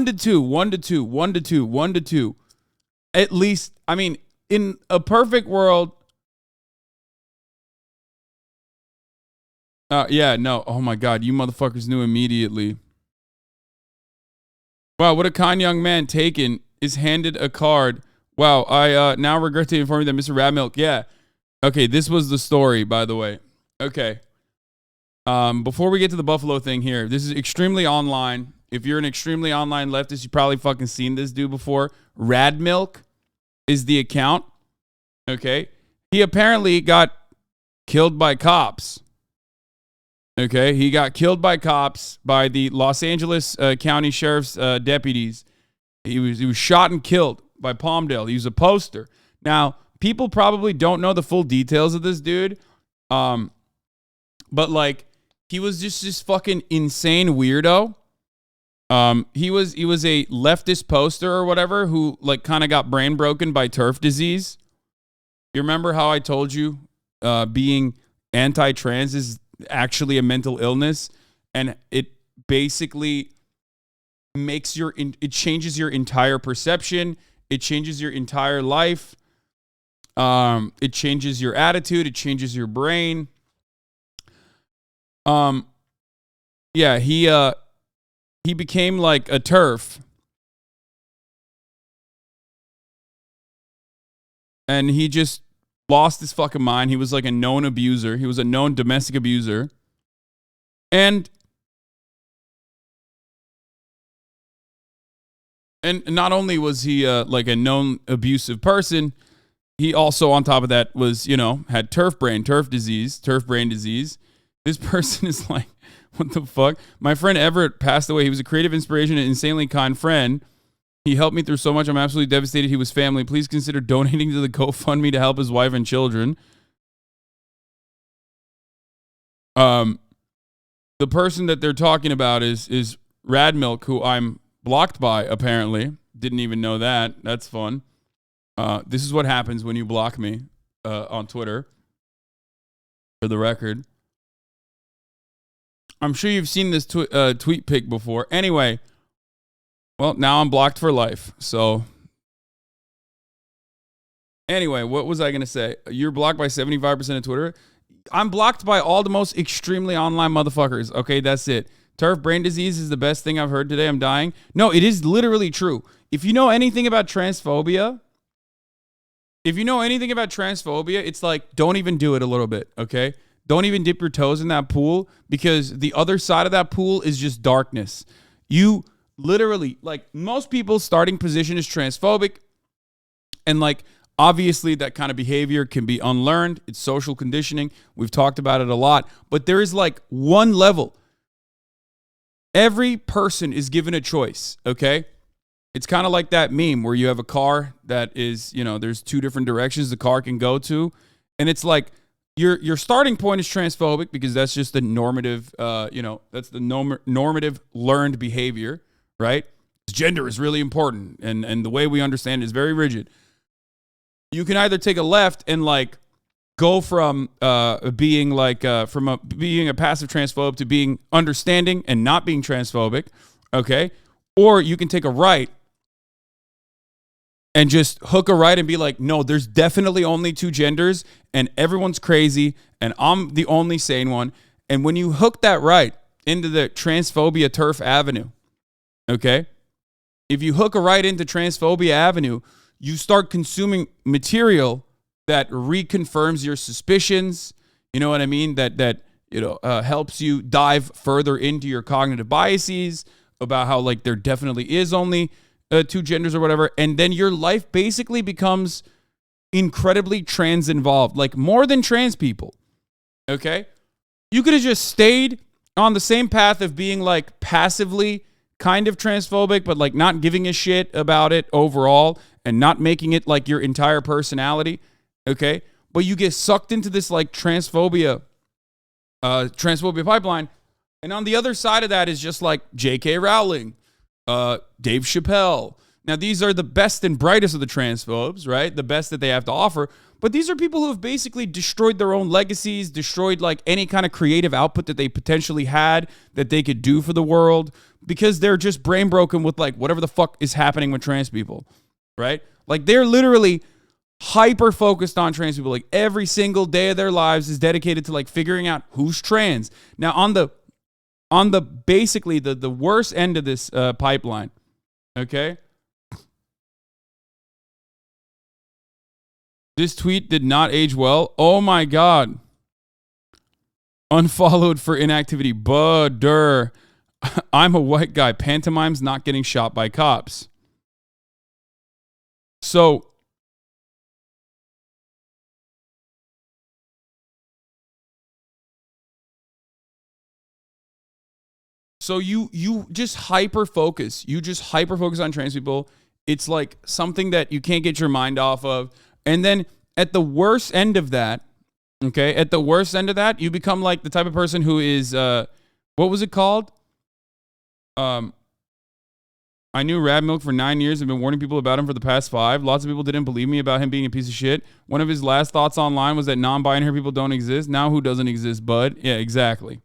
to 2, 1 to 2, 1 to 2, 1 to 2. At least, I mean, in a perfect world. Yeah, no. Oh my God, you motherfuckers knew immediately. Wow, what a kind young man taken is handed a card. Wow, I now regret to inform you that Mr. Radmilk, yeah. Okay, this was the story, by the way. Okay. Before we get to the Buffalo thing here, this is extremely online. If you're an extremely online leftist, you've probably fucking seen this dude before. Radmilk is the account. Okay. He apparently got killed by cops. Okay. He got killed by cops, by the Los Angeles County Sheriff's deputies. He was shot and killed by Palmdale. He was a poster. Now, people probably don't know the full details of this dude. But like, he was just this fucking insane weirdo. He was a leftist poster or whatever who like kind of got brain broken by turf disease. You remember how I told you being anti-trans is actually a mental illness, and it basically makes it changes your entire perception. It changes your entire life. It changes your attitude. It changes your brain. Yeah, he became like a turf. And he just lost his fucking mind. He was like a known abuser. He was a known domestic abuser. And not only was he like a known abusive person, he also on top of that was, had turf brain disease. This person is like, what the fuck? My friend Everett passed away. He was a creative inspiration and insanely kind friend. He helped me through so much. I'm absolutely devastated he was family. Please consider donating to the GoFundMe to help his wife and children. The person that they're talking about is Radmilk, who I'm blocked by, apparently. Didn't even know that. That's fun. This is what happens when you block me on Twitter, for the record. I'm sure you've seen this tweet pic before. Anyway, well, now I'm blocked for life. So, anyway, what was I going to say? You're blocked by 75% of Twitter. I'm blocked by all the most extremely online motherfuckers. Okay, that's it. Turf brain disease is the best thing I've heard today. I'm dying. No, it is literally true. If you know anything about transphobia, it's like, don't even do it a little bit, okay? Don't even dip your toes in that pool, because the other side of that pool is just darkness. You literally, like, most people's starting position is transphobic. And like, obviously that kind of behavior can be unlearned. It's social conditioning. We've talked about it a lot, but there is like one level. Every person is given a choice. Okay. It's kind of like that meme where you have a car that is, there's two different directions the car can go to. And it's like, Your starting point is transphobic because that's just the normative, that's the normative learned behavior, right? Gender is really important, and the way we understand it is very rigid. You can either take a left and like go from being a passive transphobe to being understanding and not being transphobic, okay? Or you can take a right and just hook a right and be like, no, there's definitely only two genders and everyone's crazy and I'm the only sane one. And when you hook that right into the transphobia turf avenue, okay? If you hook a right into transphobia avenue, you start consuming material that reconfirms your suspicions. You know what I mean? That helps you dive further into your cognitive biases about how like there definitely is only two genders or whatever, and then your life basically becomes incredibly trans involved, like more than trans people. Okay? You could have just stayed on the same path of being like passively kind of transphobic, but like not giving a shit about it overall and not making it like your entire personality. Okay? But you get sucked into this like transphobia pipeline. And on the other side of that is just like J.K. Rowling, Dave Chappelle, Now, these are the best and brightest of the transphobes, right? The best that they have to offer. But these are people who have basically destroyed their own legacies, destroyed like any kind of creative output that they potentially had that they could do for the world because they're just brain broken with like whatever the fuck is happening with trans people, right? Like they're literally hyper focused on trans people. Like every single day of their lives is dedicated to like figuring out who's trans. Now on the basically the worst end of this pipeline, okay? This tweet did not age well. Oh my God. Unfollowed for inactivity. Butter. I'm a white guy. Pantomime's not getting shot by cops. So you just hyper focus. You just hyper focus on trans people. It's like something that you can't get your mind off of. And then at the worst end of that, okay, at the worst end of that, you become like the type of person who is, what was it called? I knew Rab Milk for 9 years and been warning people about him for the past 5. Lots of people didn't believe me about him being a piece of shit. One of his last thoughts online was that non-binary people don't exist. Now who doesn't exist, bud? Yeah, exactly.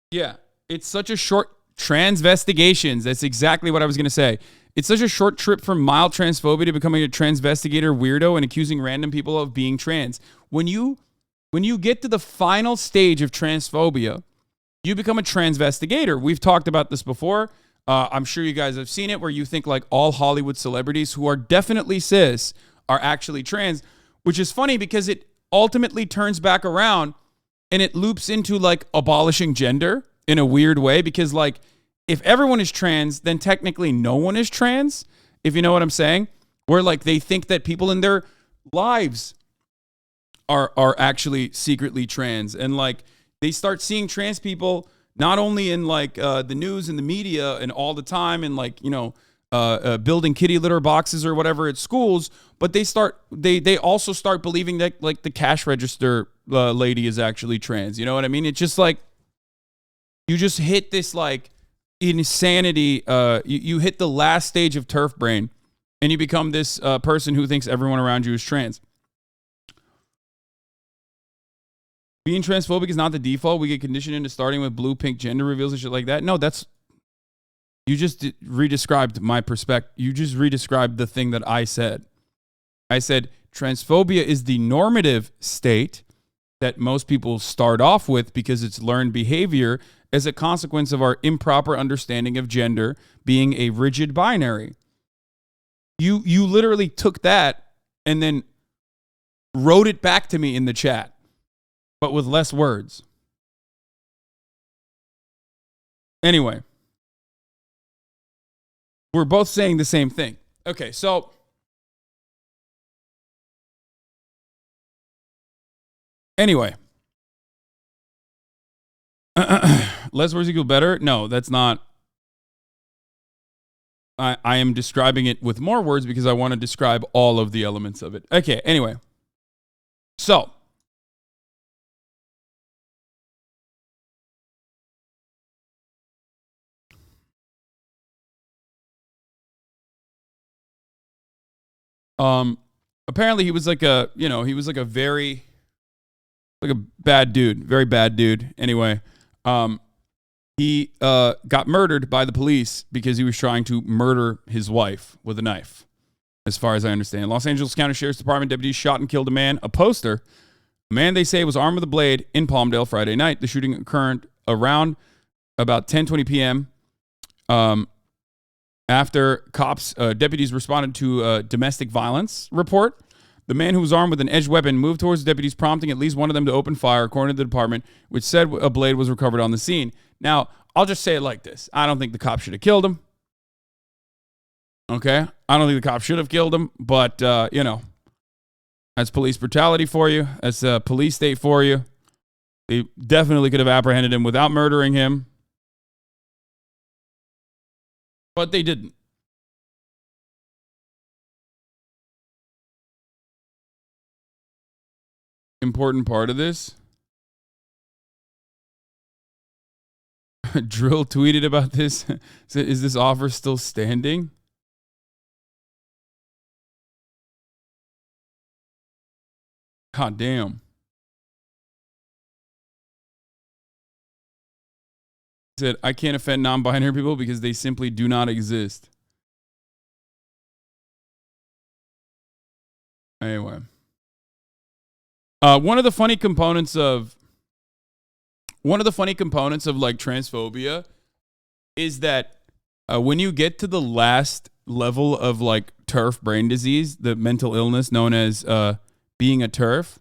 Yeah, it's such a short transvestigations. That's exactly what I was going to say. It's such a short trip from mild transphobia to becoming a transvestigator weirdo and accusing random people of being trans. When you get to the final stage of transphobia, you become a transvestigator. We've talked about this before. I'm sure you guys have seen it where you think like all Hollywood celebrities who are definitely cis are actually trans, which is funny because it ultimately turns back around and it loops into like abolishing gender in a weird way because like if everyone is trans, then technically no one is trans, if you know what I'm saying, where like they think that people in their lives are actually secretly trans and like they start seeing trans people not only in like the news and the media and all the time and like, you know, building kitty litter boxes or whatever at schools, but they also start believing that like the cash register lady is actually trans. You know what I mean? It's just like you just hit this like insanity. You hit the last stage of turf brain and you become this person who thinks everyone around you is trans. Being transphobic is not the default. We get conditioned into starting with blue, pink gender reveals and shit like that. No, that's... You just redescribed my perspective. You just redescribed the thing that I said. I said transphobia is the normative state that most people start off with because it's learned behavior as a consequence of our improper understanding of gender being a rigid binary. You literally took that and then wrote it back to me in the chat, but with less words. Anyway, we're both saying the same thing. Okay, so anyway, less words equal better? No, that's not. I am describing it with more words because I want to describe all of the elements of it. Okay, anyway. So, apparently he was like a, you know, he was like a very, like a bad dude, very bad dude. Anyway, he got murdered by the police because he was trying to murder his wife with a knife, as far as I understand. Los Angeles County Sheriff's Department deputies shot and killed a man, a poster. A man they say was armed with a blade in Palmdale Friday night. The shooting occurred around about 10:20 p.m. After deputies responded to a domestic violence report. The man who was armed with an edged weapon moved towards the deputies, prompting at least one of them to open fire, according to the department, which said a blade was recovered on the scene. Now, I'll just say it like this. I don't think the cop should have killed him. Okay? I don't think the cop should have killed him, but, you know, that's police brutality for you. That's a police state for you. They definitely could have apprehended him without murdering him. But they didn't. Important part of this. Drill tweeted about this. Said, is this offer still standing? God damn. Said, I can't offend non-binary people because they simply do not exist. Anyway. One of the funny components of like transphobia is that when you get to the last level of like TERF brain disease, the mental illness known as being a TERF.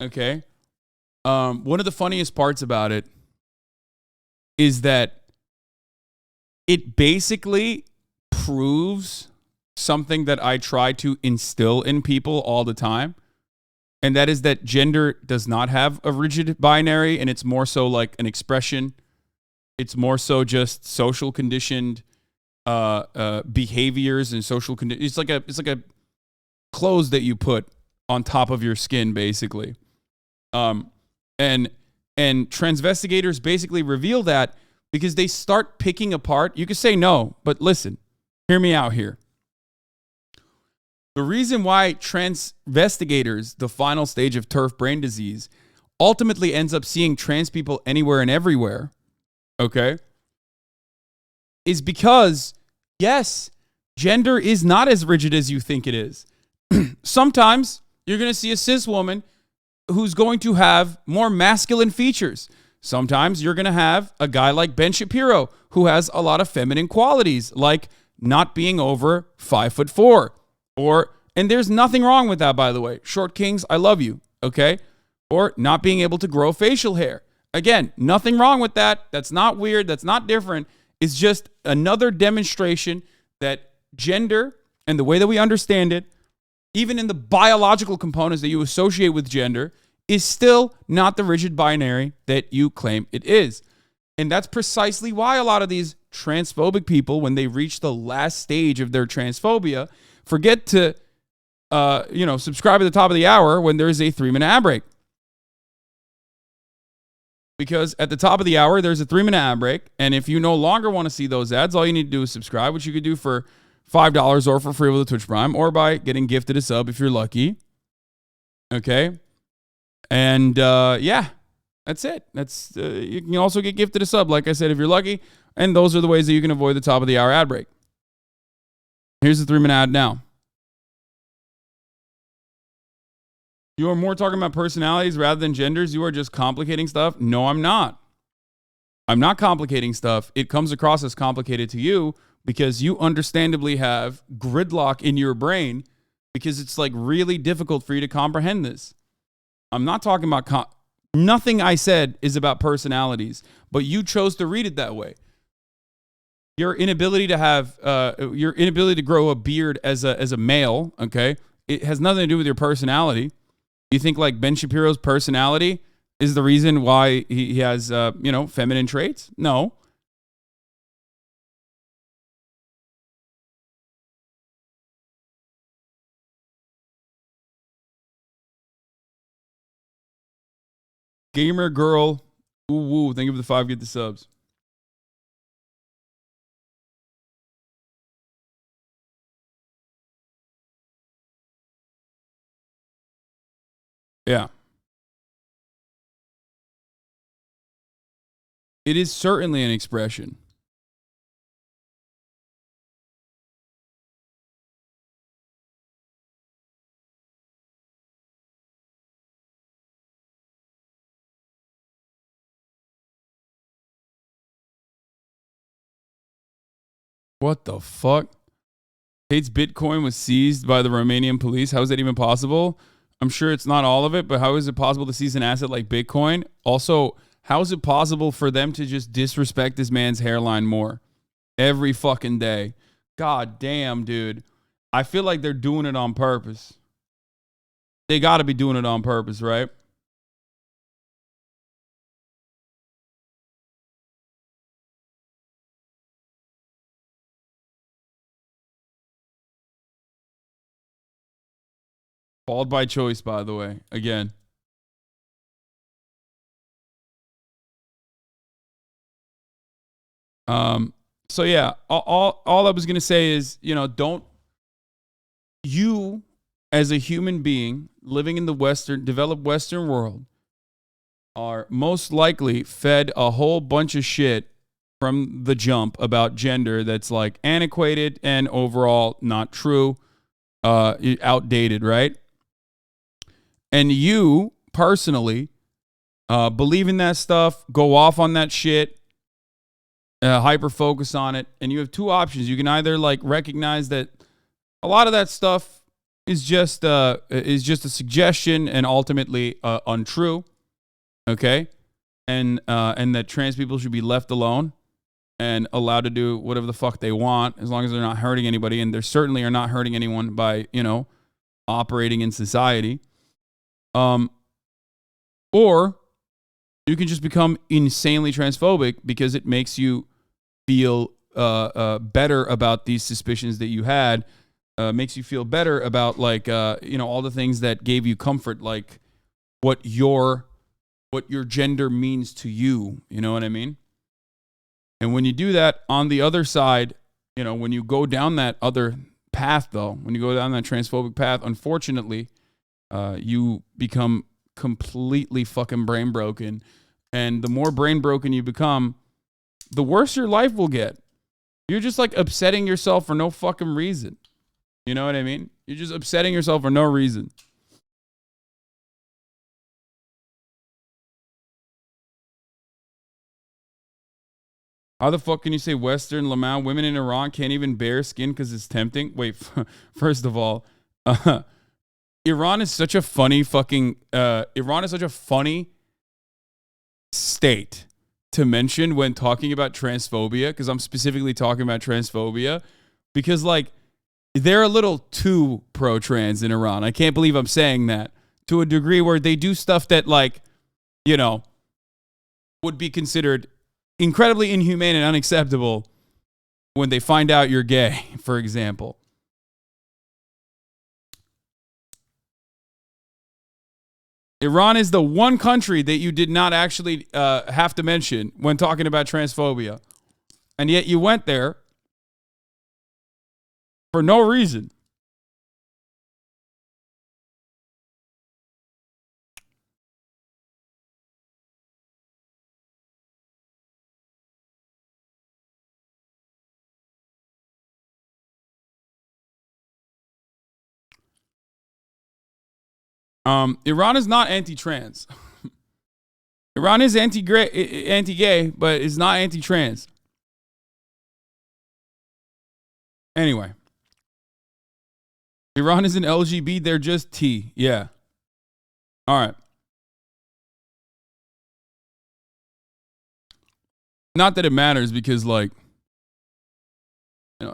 Okay. One of the funniest parts about it is that it basically proves something that I try to instill in people all the time. And that is that gender does not have a rigid binary, and it's more so like an expression. It's more so just social conditioned behaviors and social conditions. It's like a clothes that you put on top of your skin, basically. And transvestigators basically reveal that because they start picking apart. You could say no, but listen, hear me out here. The reason why transvestigators, the final stage of TERF brain disease, ultimately ends up seeing trans people anywhere and everywhere, okay, is because, yes, gender is not as rigid as you think it is. Sometimes you're going to see a cis woman who's going to have more masculine features. Sometimes you're going to have a guy like Ben Shapiro who has a lot of feminine qualities, like not being over 5'4". And there's nothing wrong with that, by the way. Short kings, I love you, okay? Or not being able to grow facial hair. Again, nothing wrong with that. That's not weird. That's not different. It's just another demonstration that gender and the way that we understand it, even in the biological components that you associate with gender, is still not the rigid binary that you claim it is. And that's precisely why a lot of these transphobic people, when they reach the last stage of their transphobia, forget to, subscribe at the top of the hour when there is a 3-minute ad break. Because at the top of the hour, there's a 3-minute ad break. And if you no longer want to see those ads, all you need to do is subscribe, which you could do for $5 or for free with a Twitch Prime, or by getting gifted a sub if you're lucky. Okay. And that's it. That's you can also get gifted a sub, like I said, if you're lucky. And those are the ways that you can avoid the top of the hour ad break. Here's the 3-minute ad now. You are more talking about personalities rather than genders. You are just complicating stuff. No, I'm not. I'm not complicating stuff. It comes across as complicated to you because you understandably have gridlock in your brain because it's like really difficult for you to comprehend this. I'm not talking about nothing I said is about personalities, but you chose to read it that way. Your inability to grow a beard as a male, okay, it has nothing to do with your personality. You think like Ben Shapiro's personality is the reason why he has feminine traits? No. Gamer girl, ooh woo, thank you for the 5, get the subs. Yeah. It is certainly an expression. What the fuck? Tate's Bitcoin was seized by the Romanian police. How is that even possible? I'm sure it's not all of it, but how is it possible to seize an asset like Bitcoin? Also, how is it possible for them to just disrespect this man's hairline more every fucking day? God damn, dude. I feel like they're doing it on purpose. They got to be doing it on purpose, right? Bald by choice, by the way. Again. So yeah, all I was gonna say is, don't you as a human being living in the developed Western world are most likely fed a whole bunch of shit from the jump about gender that's like antiquated and overall not true, outdated, right? And you personally believe in that stuff, go off on that shit, hyper focus on it, and you have two options. You can either like recognize that a lot of that stuff is just a suggestion and ultimately untrue, okay, and that trans people should be left alone and allowed to do whatever the fuck they want as long as they're not hurting anybody, and they certainly are not hurting anyone by operating in society. Or you can just become insanely transphobic because it makes you feel better about these suspicions that you had, makes you feel better about like all the things that gave you comfort, like what your gender means to you. You know what I mean? And when you do that on the other side, when you go down that other path, though, when you go down that transphobic path, unfortunately, you become completely fucking brain broken. And the more brain broken you become, the worse your life will get. You're just like upsetting yourself for no fucking reason. You know what I mean? You're just upsetting yourself for no reason. How the fuck can you say Western Lamau women in Iran can't even bear skin because it's tempting? Wait, first of all, Iran is such a funny fucking Iran is such a funny state to mention when talking about transphobia, because I'm specifically talking about transphobia because like they're a little too pro-trans in Iran. I can't believe I'm saying that, to a degree where they do stuff that like would be considered incredibly inhumane and unacceptable when they find out you're gay, for example. Iran is the one country that you did not actually have to mention when talking about transphobia. And yet you went there for no reason. Iran is not anti-trans. Iran is anti-gay, but it's not anti-trans. Anyway. Iran is an LGB, they're just T. Yeah. All right. Not that it matters because, like,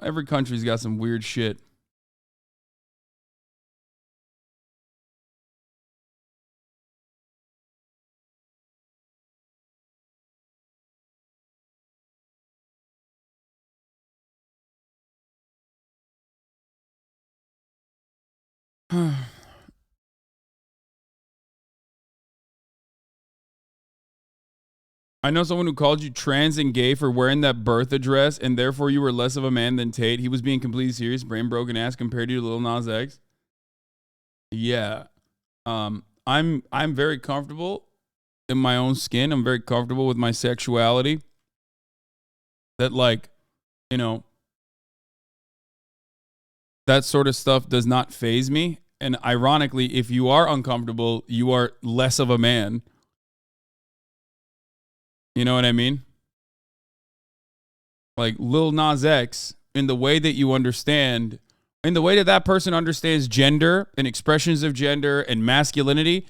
every country's got some weird shit. I know someone who called you trans and gay for wearing that birth address, and therefore you were less of a man than Tate. He was being completely serious, brain broken ass compared to you, Lil Nas X. Yeah, I'm very comfortable in my own skin. I'm very comfortable with my sexuality. That like, that sort of stuff does not faze me. And ironically, if you are uncomfortable, you are less of a man. You know what I mean? Like Lil Nas X, in the way that you understand, in the way that that person understands gender and expressions of gender and masculinity,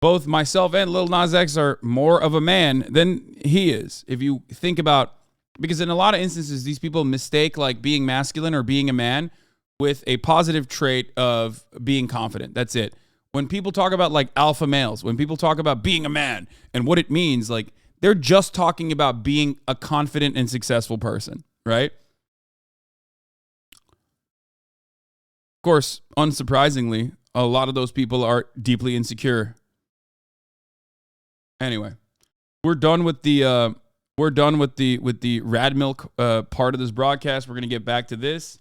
both myself and Lil Nas X are more of a man than he is. If you think about, because in a lot of instances, these people mistake like being masculine or being a man with a positive trait of being confident. That's it. When people talk about like alpha males, when people talk about being a man and what it means, like they're just talking about being a confident and successful person, right? Of course, unsurprisingly, a lot of those people are deeply insecure. Anyway, we're done with the we're done with the rad milk part of this broadcast. We're gonna get back to this.